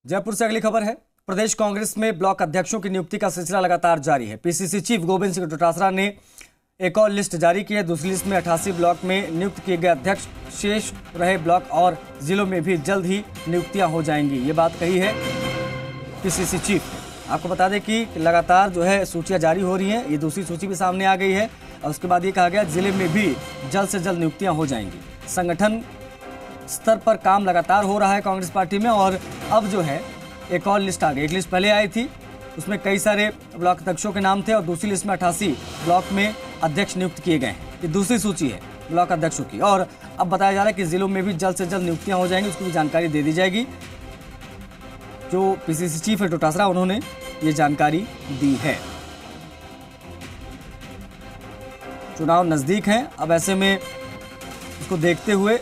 जयपुर से अगली खबर है। प्रदेश कांग्रेस में ब्लॉक अध्यक्षों की नियुक्ति का सिलसिला लगातार जारी है। पीसीसी चीफ गोविंद सिंह डोटासरा ने एक और लिस्ट जारी की है। दूसरी लिस्ट में 88 ब्लॉक में नियुक्त किए गए अध्यक्ष, शेष रहे ब्लॉक और जिलों में भी जल्द ही नियुक्तियां हो जाएंगी। ये बात कही है पीसीसी चीफ ने। आपको बता दें कि लगातार जो है सूचियां जारी हो रही हैं। ये दूसरी सूची भी सामने आ गई है और उसके बाद ये कहा गया जिले में भी जल्द से जल्द नियुक्तियां हो जाएंगी। संगठन स्तर पर काम लगातार हो रहा है कांग्रेस पार्टी में और अब जो है एक और लिस्ट आ गई। एक लिस्ट पहले आई थी, उसमें कई सारे ब्लॉक अध्यक्षों के नाम थे और दूसरी लिस्ट में 88 ब्लॉक में अध्यक्ष नियुक्त किए गए हैं। ये दूसरी सूची है ब्लॉक अध्यक्षों की और अब बताया जा रहा है कि जिलों में भी जल्द से जल्द नियुक्तियां हो जाएंगी। उसकी भी जानकारी दे दी जाएगी। जो पीसीसी चीफ है डोटासरा, उन्होंने ये जानकारी दी है। चुनाव नजदीक हैं, अब ऐसे में इसको देखते हुए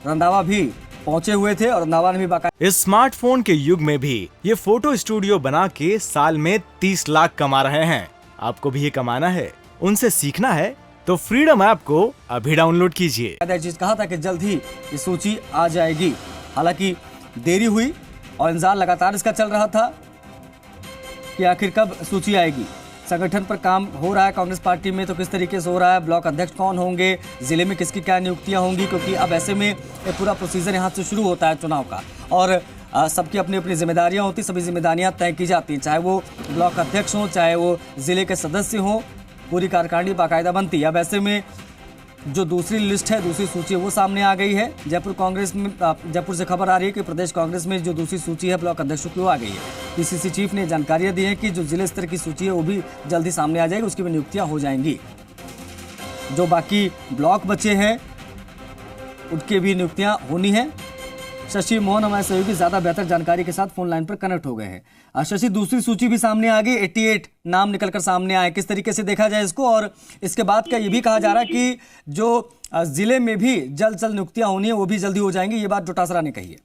रंधावा भी पहुंचे हुए थे और रंधावा ने भी बाकायदा इस स्मार्टफोन के युग में भी ये फोटो स्टूडियो बना के साल में 30 लाख कमा रहे हैं। आपको भी ये कमाना है, उनसे सीखना है तो फ्रीडम ऐप को अभी डाउनलोड कीजिए। चीज कहा था कि जल्द ही ये सूची आ जाएगी। हालांकि देरी हुई और इंतजार लगातार इसका चल रहा था कि आखिर कब सूची आएगी। संगठन पर काम हो रहा है कांग्रेस पार्टी में, तो किस तरीके से हो रहा है, ब्लॉक अध्यक्ष कौन होंगे, जिले में किसकी क्या नियुक्तियां होंगी, क्योंकि अब ऐसे में ये पूरा प्रोसीजर यहाँ से शुरू होता है चुनाव का और सबकी अपनी अपनी जिम्मेदारियां होती, सभी जिम्मेदारियां तय की जाती हैं, चाहे वो ब्लॉक अध्यक्ष हों, चाहे वो जिले के सदस्य हों, पूरी कार्यकारिणी बाकायदा बनती है। अब ऐसे में जो दूसरी लिस्ट है, दूसरी सूची है, वो सामने आ गई है। जयपुर कांग्रेस में जयपुर से खबर आ रही है कि प्रदेश कांग्रेस में जो दूसरी सूची है ब्लॉक अध्यक्षों की वो आ गई है। पीसीसी चीफ ने जानकारियां दी हैं कि जो जिले स्तर की सूची है वो भी जल्दी सामने आ जाएगी, उसकी भी नियुक्तियां हो जाएंगी। जो बाकी ब्लॉक बचे हैं उनकी भी नियुक्तियां होनी है। शशि मोहन हमारे सहयोगी ज्यादा बेहतर जानकारी के साथ फोन लाइन पर कनेक्ट हो गए हैं। शशि, दूसरी सूची भी सामने आ गई, 88 नाम निकलकर सामने आए, किस तरीके से देखा जाए इसको, और इसके बाद क्या ये भी कहा जा रहा है कि जो जिले में भी जल्द जल्द नियुक्तियां होनी है वो भी जल्दी हो जाएंगी, ये बात डोटासरा ने कही है।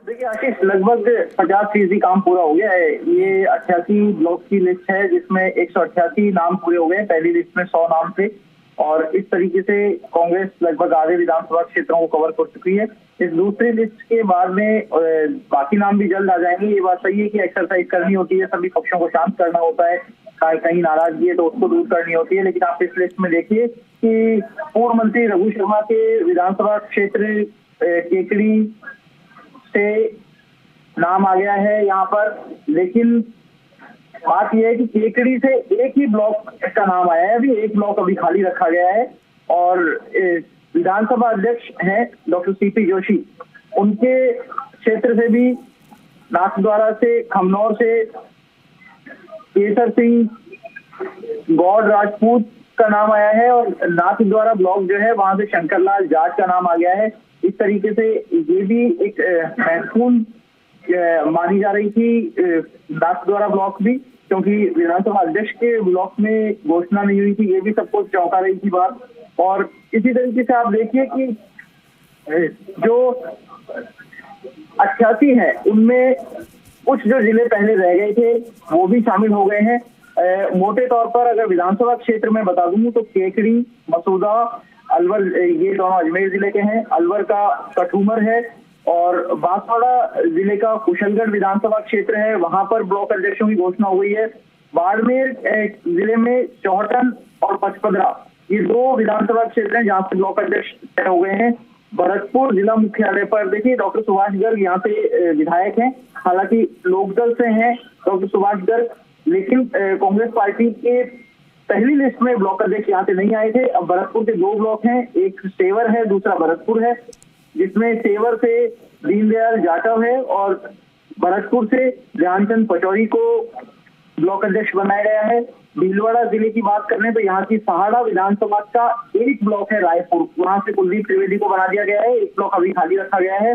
देखिए आशीष, लगभग 50% काम पूरा हो गया है। ये 88 ब्लॉक की लिस्ट है जिसमें 188 नाम पूरे हो गए। पहली लिस्ट में 100 नाम थे और इस तरीके से कांग्रेस लगभग आधे विधानसभा क्षेत्रों को कवर कर चुकी है। इस दूसरी लिस्ट के बाद में बाकी नाम भी जल्द आ जाएंगे। ये बात सही है कि एक्सरसाइज करनी होती है, सभी पक्षों को शांत करना होता है, कहीं नाराजगी है तो उसको दूर करनी होती है। लेकिन आप इस लिस्ट में देखिए कि पूर्व मंत्री रघु शर्मा के विधानसभा क्षेत्र केकड़ी से नाम आ गया है यहाँ पर। लेकिन बात यह है कि केकड़ी से एक ही ब्लॉक का नाम आया है, अभी एक ब्लॉक अभी खाली रखा गया है और विधानसभा अध्यक्ष हैं डॉक्टर सीपी जोशी, उनके क्षेत्र से भी नाथद्वारा से, खमनौर से केसर सिंह गौड़ राजपूत का नाम आया है और नाथद्वारा ब्लॉक जो है वहां से शंकरलाल जाट का नाम आ गया है। इस तरीके से ये भी एक महत्वपूर्ण मानी जा रही थी नाथद्वारा ब्लॉक भी, क्योंकि विधानसभा अध्यक्ष के ब्लॉक में घोषणा नहीं हुई थी। ये भी सबको चौंका रही थी बात। और इसी तरीके से आप देखिए कि जो 88 है उनमें कुछ जो जिले पहले रह गए थे वो भी शामिल हो गए हैं। मोटे तौर पर अगर विधानसभा क्षेत्र में बता दूं तो केकड़ी, मसूदा, अलवर, ये दोनों अजमेर जिले के हैं। अलवर का कठूमर है और बांसवाड़ा जिले का कुशलगढ़ विधानसभा क्षेत्र है, वहां पर ब्लॉक अध्यक्षों की घोषणा हुई है। बाड़मेर जिले में चौहटन और पचपदरा, ये 2 विधानसभा क्षेत्र हैं जहां से ब्लॉक अध्यक्ष तय हो गए हैं। भरतपुर जिला मुख्यालय पर देखिए डॉक्टर सुभाष गर्ग यहाँ से विधायक हैं, हालांकि लोकदल से हैं डॉक्टर सुभाष गर्ग, लेकिन कांग्रेस पार्टी के पहली लिस्ट में ब्लॉक अध्यक्ष यहाँ से नहीं आए थे। अब भरतपुर के 2 ब्लॉक हैं, एक सेवर है, दूसरा भरतपुर है, जिसमें सेवर से दीनदयाल जाटव है और भरतपुर से ध्यानचंद पचौरी को ब्लॉक अध्यक्ष बनाया गया है। भीलवाड़ा जिले की बात करें तो यहाँ की सहाड़ा विधानसभा का एक ब्लॉक है रायपुर, वहां से कुलदीप त्रिवेदी को बना दिया गया है, एक ब्लॉक अभी खाली रखा गया है।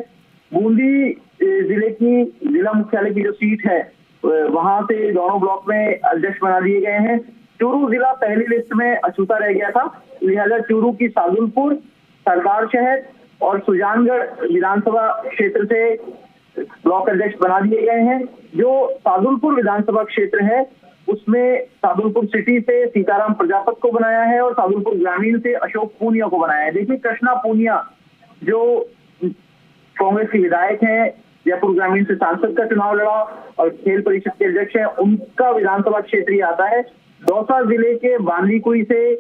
बूंदी जिले की जिला मुख्यालय की जो सीट है वहां से दोनों ब्लॉक में अध्यक्ष बना दिए गए हैं। चूरू जिला पहली लिस्ट में अछूता रह गया था, लिहाजा चूरू की सादुलपुर, सरदार शहर और सुजानगढ़ विधानसभा क्षेत्र से ब्लॉक अध्यक्ष बना दिए गए हैं। जो सादुलपुर विधानसभा क्षेत्र है उसमें सादुलपुर सिटी से सीताराम प्रजापत को बनाया है और सादुलपुर ग्रामीण से अशोक पूनिया को बनाया है। देखिए कृष्णा पूनिया जो कांग्रेस के विधायक हैं, जयपुर ग्रामीण से सांसद का चुनाव लड़ा और खेल परिषद के अध्यक्ष हैं, उनका विधानसभा क्षेत्र ही आता है। दौसा जिले के बांदीकुई से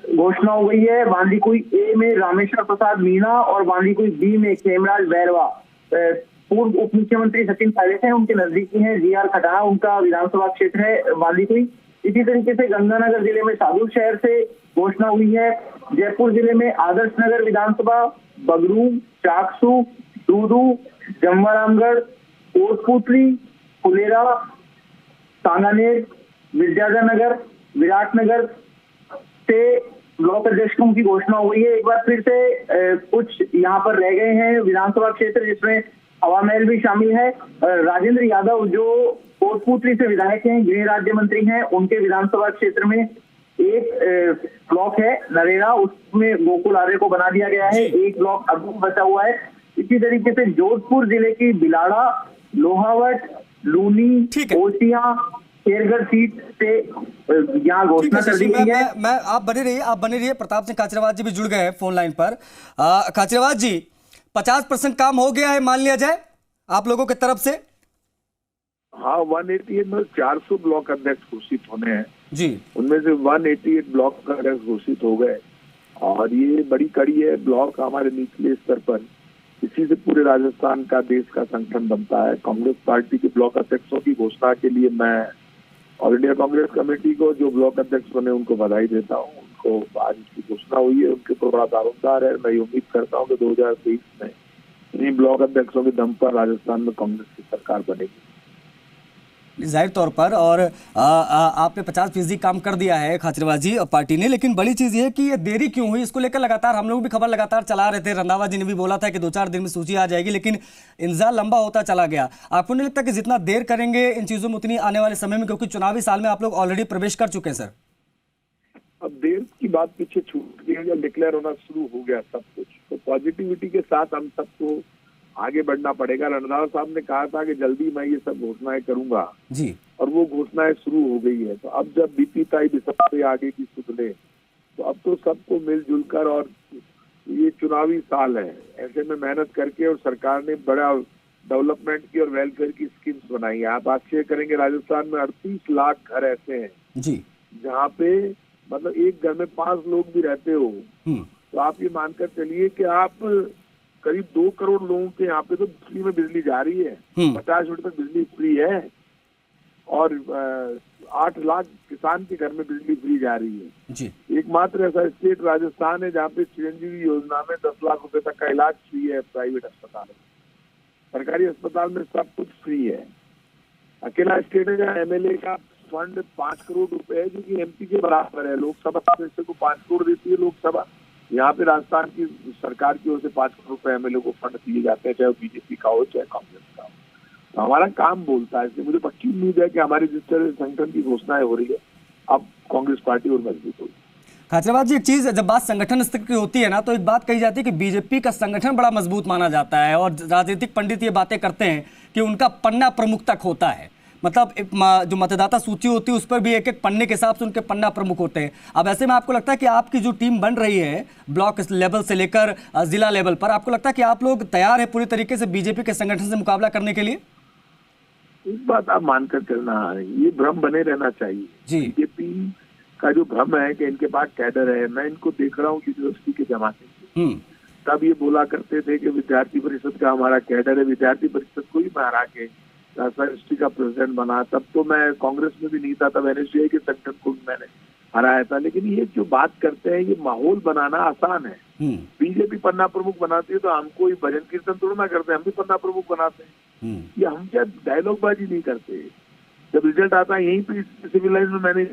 घोषणा हो गई है। बांदीकुई ए में रामेश्वर प्रसाद मीणा और बांदीकुई बी में खेमराज बैरवा पूर्व उप मुख्यमंत्री सचिन पायलट हैं, उनके नजदीकी हैं। जीआर खटाना उनका विधानसभा क्षेत्र है बांदीकुई। इसी तरीके से गंगानगर जिले में सादुल शहर से घोषणा हुई है। जयपुर जिले में आदर्श नगर विधानसभा, बगरू, चाकसू, दूदू, जमवारामगढ़, कोटपुतली, फुलेरा, सांगानेर, विद्याधर, विराटनगर से ब्लॉक अध्यक्षों की घोषणा हुई है। एक बार फिर से कुछ यहाँ पर रह गए हैं विधानसभा क्षेत्र, जिसमें हवा महल भी शामिल है। राजेंद्र यादव जो कोटपुतली से विधायक हैं, गृह राज्य मंत्री हैं, उनके विधानसभा क्षेत्र में एक ब्लॉक है नरेला, उसमें गोकुल आर्य को बना दिया गया है। एक ब्लॉक अभी बचा हुआ है। इसी तरीके से जोधपुर जिले की बिलाड़ा, लोहावट, लूनी, ओसिया, शेरगढ़ सीट से यहाँ घोषणा कर दी गई है। मैं आप बने रहिए। प्रताप सिंह खाचरियावास जी भी जुड़ गए हैं फोन लाइन पर। खाचरियावास जी, 50% काम हो गया है मान लिया जाए आप लोगों की तरफ से? हाँ, 188 में 400 ब्लॉक अध्यक्ष घोषित होने हैं जी। उनमें से 188 ब्लॉक अध्यक्ष घोषित हो गए और ये बड़ी कड़ी है। ब्लॉक हमारे निचले स्तर पर, इसी से पूरे राजस्थान का, देश का संगठन बनता है। कांग्रेस पार्टी के ब्लॉक अध्यक्षों की घोषणा के लिए मैं ऑल इंडिया कांग्रेस कमेटी को, जो ब्लॉक अध्यक्ष बने, उनको बधाई देता हूँ। उनको आज इसकी घोषणा हुई है, उनके तो बड़ा दारोमदार है। मैं उम्मीद करता हूँ कि 2023 में इन्हीं ब्लॉक अध्यक्षों के दम पर राजस्थान में कांग्रेस की सरकार बनेगी। जाहिर तौर पर। और आपने 50% काम कर दिया है खाचरियावास जी और पार्टी ने, लेकिन बड़ी चीज ये है कि ये देरी क्यों हुई, इसको लेकर लगातार हम लोग भी खबर लगातार चला रहे थे। रंधावा जी ने भी बोला था कि 2-4 दिन में सूची आ जाएगी, लेकिन इंतजार लंबा होता चला गया। आपको नहीं लगता कि जितना देर करेंगे इन चीजों में उतनी आने वाले समय में, क्योंकि चुनावी साल में आप लोग ऑलरेडी प्रवेश कर चुके हैं सर? अब देर की बात पीछे छूट गई है, जब डिक्लेयर होना शुरू हो गया सब कुछ, तो पॉजिटिविटी के साथ हम सबको आगे बढ़ना पड़ेगा। रंधावा साहब ने कहा था कि जल्दी मैं ये सब घोषणाएं करूंगा जी, और वो घोषणाएं शुरू हो गई है। तो अब जब बीती ताई दिसंबर आगे की सुध ले, तो अब तो सबको मिलजुल कर, और ये चुनावी साल है, ऐसे में मेहनत करके, और सरकार ने बड़ा डेवलपमेंट की और वेलफेयर की स्कीम्स बनाई है। आप आश्चर्य करेंगे, राजस्थान में 38 लाख घर ऐसे हैं जी, जहाँ पे मतलब एक घर में 5 लोग भी रहते हो, तो आप ये मानकर चलिए कि आप करीब 2 करोड़ लोगों के यहाँ पे तो फ्री में बिजली जा रही है। 50 यूनिट तक बिजली फ्री है, और 8 लाख किसान के घर में बिजली फ्री जा रही है जी। एकमात्र ऐसा स्टेट राजस्थान है जहाँ पे चिरंजीवी योजना में 10 लाख रुपए तक का इलाज फ्री है। प्राइवेट अस्पताल में, सरकारी अस्पताल में सब कुछ फ्री है। अकेला स्टेट है जहाँ एमएलए का फंड 5 करोड़ रुपए है, जो कि एमपी के बराबर है। लोकसभा सदस्य को 5 करोड़ देती है लोकसभा, यहाँ पे राजस्थान की सरकार की ओर से 5 करोड़ रुपए एमएलए को फंड दिए जाते हैं, चाहे वो बीजेपी का हो चाहे कांग्रेस का हो। तो हमारा काम बोलता है, इसलिए मुझे पक्की उम्मीद है कि हमारी जिस तरह संगठन की घोषणाएं हो रही है, अब कांग्रेस पार्टी और मजबूत होगी। खाचरियावास जी, एक चीज, जब बात संगठन स्तर की होती है ना, तो एक बात कही जाती है कि बीजेपी का संगठन बड़ा मजबूत माना जाता है, और राजनीतिक पंडित ये बातें करते हैं कि उनका पन्ना प्रमुख तक होता है। मतलब जो मतदाता सूची होती है उस पर भी एक एक पन्ने के हिसाब से उनके पन्ना प्रमुख होते हैं। अब ऐसे में आपको लगता है कि आपकी जो टीम बन रही है ब्लॉक लेवल से लेकर जिला लेवल पर, आपको लगता है कि आप लोग तैयार है पूरी तरीके से बीजेपी के संगठन से मुकाबला करने के लिए? एक बात आप मानकर चलना है, ये भ्रम बने रहना चाहिए जी। बीजेपी का जो भ्रम है कि इनके पास कैडर है, मैं इनको देख रहा हूँ यूनिवर्सिटी के जमाने से, तब ये बोला करते थे कि विद्यार्थी परिषद का हमारा कैडर है। विद्यार्थी परिषद को ही मैं हरा के यूनिवर्सिटी का प्रेसिडेंट बना, तब तो मैं कांग्रेस में भी नहीं था, तब एनएसयूआई के संगठन को भी मैंने हराया था। लेकिन ये जो बात करते हैं, ये माहौल बनाना आसान है। बीजेपी पन्ना प्रमुख बनाती है तो हम कोई भजन कीर्तन थोड़ा ना करते हैं, हम भी पन्ना प्रमुख बनाते हैं। ये हम क्या डायलॉग बाजी नहीं करते। जब रिजल्ट आता है यहीं पे सिविल लाइन में मैंने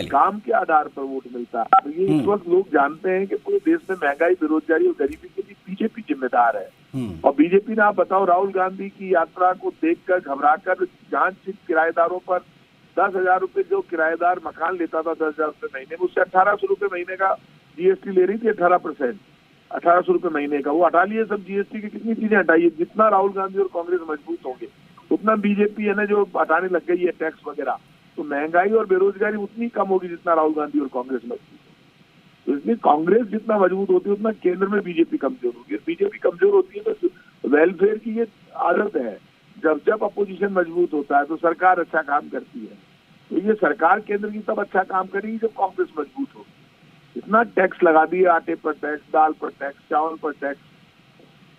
काम के आधार पर वोट मिलता है। तो ये इस वक्त लोग जानते हैं कि पूरे देश में महंगाई, बेरोजगारी और गरीबी के लिए बीजेपी जिम्मेदार है। और बीजेपी ने, आप बताओ, राहुल गांधी की यात्रा को देखकर घबराकर जहां किराएदारों पर 10,000 रुपए जो किराएदार मकान लेता था 10,000 रुपए महीने में, उससे 1,800 रुपए महीने का जीएसटी ले रही थी। 18%, 1,800 रुपए महीने का वो हटा लिए सब। जीएसटी की कितनी चीजें हटाई। जितना राहुल गांधी और कांग्रेस मजबूत होंगे उतना बीजेपी है ना जो हटाने लग गई है टैक्स वगैरह, तो महंगाई और बेरोजगारी उतनी कम होगी जितना राहुल गांधी और कांग्रेस मजबूत। तो इसलिए कांग्रेस जितना मजबूत होती है उतना केंद्र में बीजेपी कमजोर होगी। बीजेपी कमजोर होती है तो वेलफेयर की ये आदत है, जब जब अपोजिशन मजबूत होता है तो सरकार अच्छा काम करती है। तो ये सरकार केंद्र की तब अच्छा काम करेगी जब कांग्रेस मजबूत हो। इतना टैक्स लगा दिए, आटे पर टैक्स, दाल पर टैक्स, चावल पर टैक्स,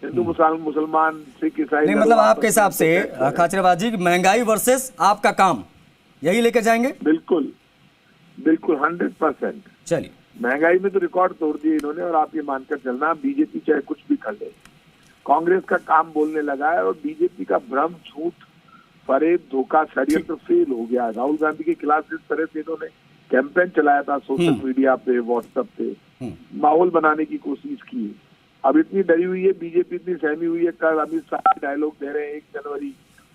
हिंदू मुसलमान सिख ईसाई। नहीं मतलब आपके हिसाब से खाचरेबाज जी महंगाई वर्सेस आपका काम, यही लेके जाएंगे? बिल्कुल बिल्कुल 100%। चलिए, महंगाई में तो रिकॉर्ड तोड़ दिए इन्होंने, और आप ये मानकर चलना बीजेपी चाहे कुछ भी कर ले, कांग्रेस का काम बोलने लगा है। और बीजेपी का भ्रम, झूठ, फरेब, धोखा, षड्यंत्र फेल हो गया। राहुल गांधी के खिलाफ जिस तरह से इन्होंने कैंपेन चलाया था सोशल मीडिया पे, व्हाट्सएप पे, माहौल बनाने की कोशिश की, अब इतनी डरी हुई है बीजेपी, इतनी सहमी हुई है। कल अमित शाह डायलॉग दे रहे हैं 1 जनवरी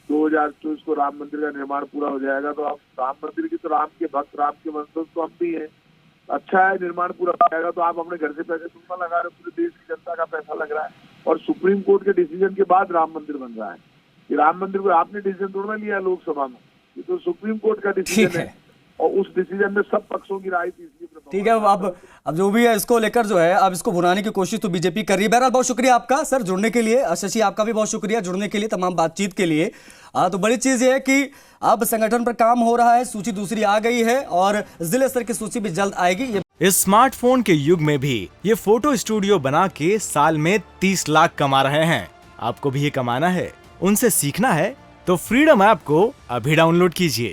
2024 को राम मंदिर का निर्माण पूरा हो जाएगा। तो अब राम मंदिर की तो राम के भक्त, राम के वंशज तो हम भी हैं। अच्छा है, निर्माण पूरा हो जाएगा तो आप अपने घर से पैसे तुम लगा रहे हो, पूरे देश की जनता का पैसा लग रहा है। और सुप्रीम कोर्ट के डिसीजन के बाद राम मंदिर बन रहा है। ये राम मंदिर को आपने डिसीजन थोड़ा लिया लोकसभा में, ये तो सुप्रीम कोर्ट का डिसीजन है। और उस डिसीजन में सब पक्षों की राय थी। ठीक है, अब जो भी है इसको लेकर जो है अब इसको भुनाने की कोशिश तो बीजेपी कर रही है। बहरहाल बहुत शुक्रिया आपका सर जुड़ने के लिए। शशि आपका भी बहुत शुक्रिया जुड़ने के लिए, तमाम बातचीत के लिए। तो बड़ी चीज ये है कि अब संगठन पर काम हो रहा है, सूची दूसरी आ गई है और जिले स्तर की सूची भी जल्द आएगी। इस स्मार्टफोन के युग में भी ये फोटो स्टूडियो बना के साल में 30 लाख कमा रहे हैं। आपको भी ये कमाना है, उनसे सीखना है तो फ्रीडम ऐप को अभी डाउनलोड कीजिए।